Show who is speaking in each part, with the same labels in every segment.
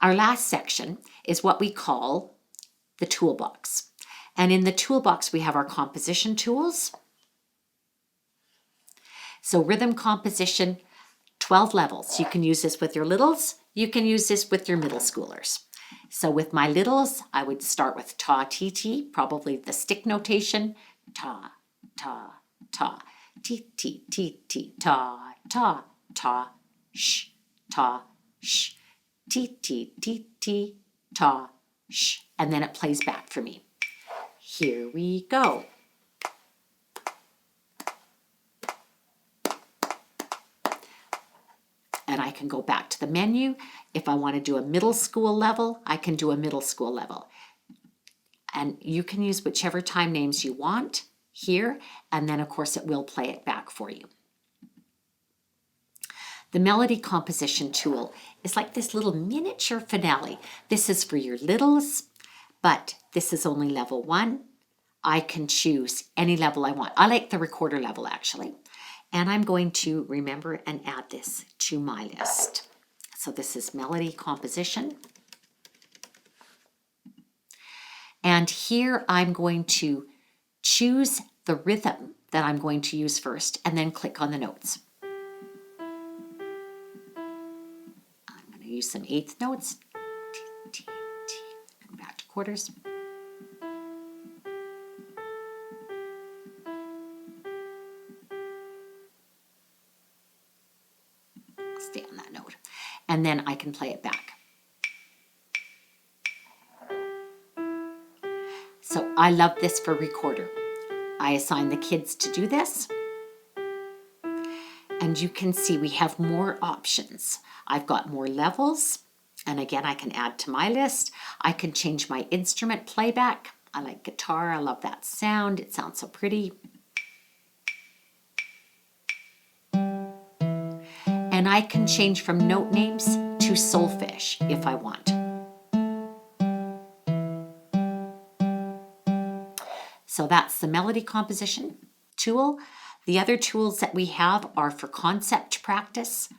Speaker 1: Our last section is what we call the toolbox. And in the toolbox, we have our composition tools. So rhythm composition, 12 levels. You can use this with your littles. You can use this with your middle schoolers. So with my littles, I would start with ta, ti, ti, probably the stick notation. Ta, ta, ta, ti, ti, ti, ti, ta, ta, ta, sh, ta, sh, ti, ti, ti, ti, ta, sh. And then it plays back for me. Here we go. And I can go back to the menu. If I want to do a middle school level, I can do a middle school level. And you can use whichever time names you want here, and then of course it will play it back for you. The melody composition tool is like this little miniature finale. This is for your littles, but this is only level 1. I can choose any level I want. I like the recorder level actually. And I'm going to remember and add this to my list. So this is melody composition. And here I'm going to choose the rhythm that I'm going to use first and then click on the notes. I'm going to use some eighth notes. T, T, T. Go back to quarters. Stay on that note. And then I can play it back. So I love this for recorder. I assign the kids to do this. And you can see we have more options. I've got more levels. And again, I can add to my list. I can change my instrument playback. I like guitar. I love that sound. It sounds so pretty. And I can change from note names to solfege if I want. So that's the melody composition tool. The other tools that we have are for concept practice.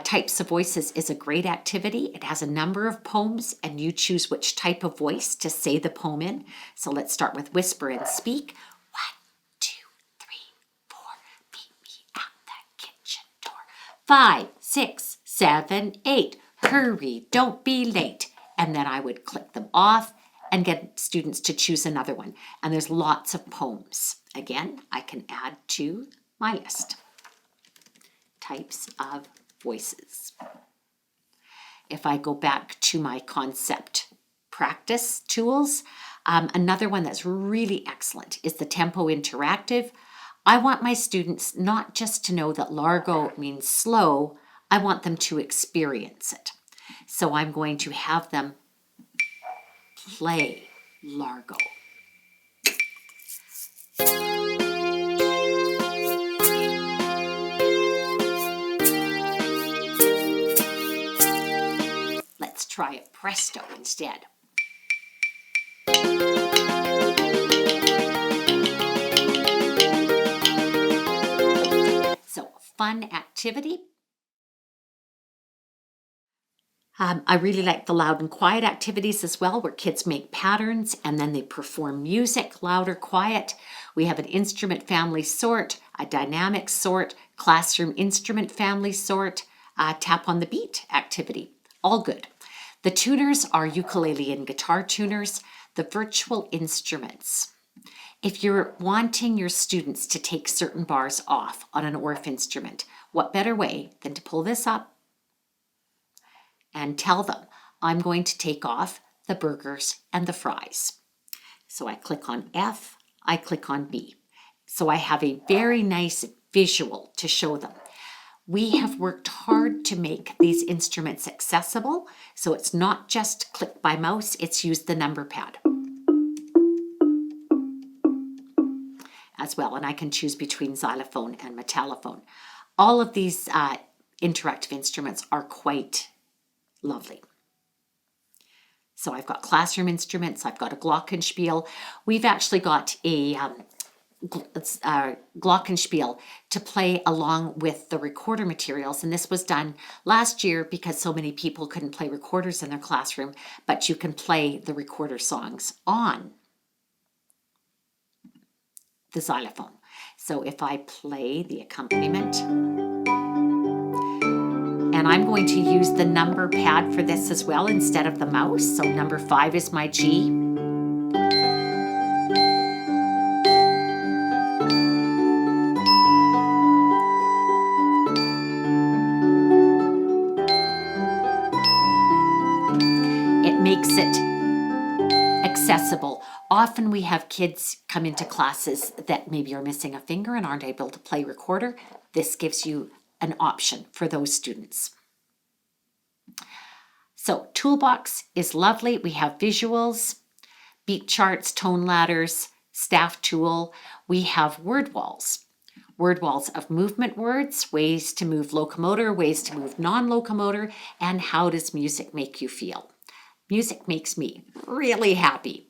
Speaker 1: Types of voices is a great activity. It has a number of poems and you choose which type of voice to say the poem in. So let's start with whisper and speak. 1, 2, 3, 4, meet me at the kitchen door. 5, 6, 7, 8, hurry, don't be late. And then I would click them off and get students to choose another one. And there's lots of poems. Again, I can add to my list. Types of voices. If I go back to my concept practice tools, another one that's really excellent is the Tempo Interactive. I want my students not just to know that largo means slow, I want them to experience it. So I'm going to have them play largo. Let's try it presto instead. So, fun activity. I really like the loud and quiet activities as well, where kids make patterns and then they perform music, loud or quiet. We have an instrument family sort, a dynamic sort, classroom instrument family sort, tap on the beat activity. All good. The tuners are ukulele and guitar tuners, the virtual instruments. If you're wanting your students to take certain bars off on an ORF instrument, what better way than to pull this up and tell them, I'm going to take off the burgers and the fries. So I click on F, I click on B. So I have a very nice visual to show them. We have worked hard to make these instruments accessible, so it's not just click by mouse, it's used the number pad as well, and I can choose between xylophone and metallophone. All of these interactive instruments are quite lovely. So I've got classroom instruments, I've got a glockenspiel. We've actually got a glockenspiel to play along with the recorder materials. And this was done last year because so many people couldn't play recorders in their classroom, but you can play the recorder songs on the xylophone. So if I play the accompaniment, and I'm going to use the number pad for this as well instead of the mouse. So number 5 is my G. It makes it accessible. Often we have kids come into classes that maybe are missing a finger and aren't able to play recorder. This gives you an option for those students. So Toolbox is lovely. We have visuals, beat charts, tone ladders, staff tool. We have word walls. Word walls of movement words, ways to move locomotor, ways to move non-locomotor, and how does music make you feel? Music makes me really happy.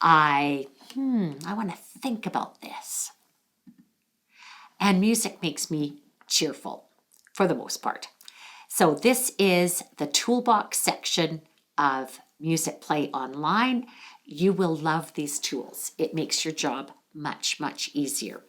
Speaker 1: I want to think about this. And music makes me cheerful for the most part. So this is the Toolbox section of Musicplay Online. You will love these tools. It makes your job much, much easier.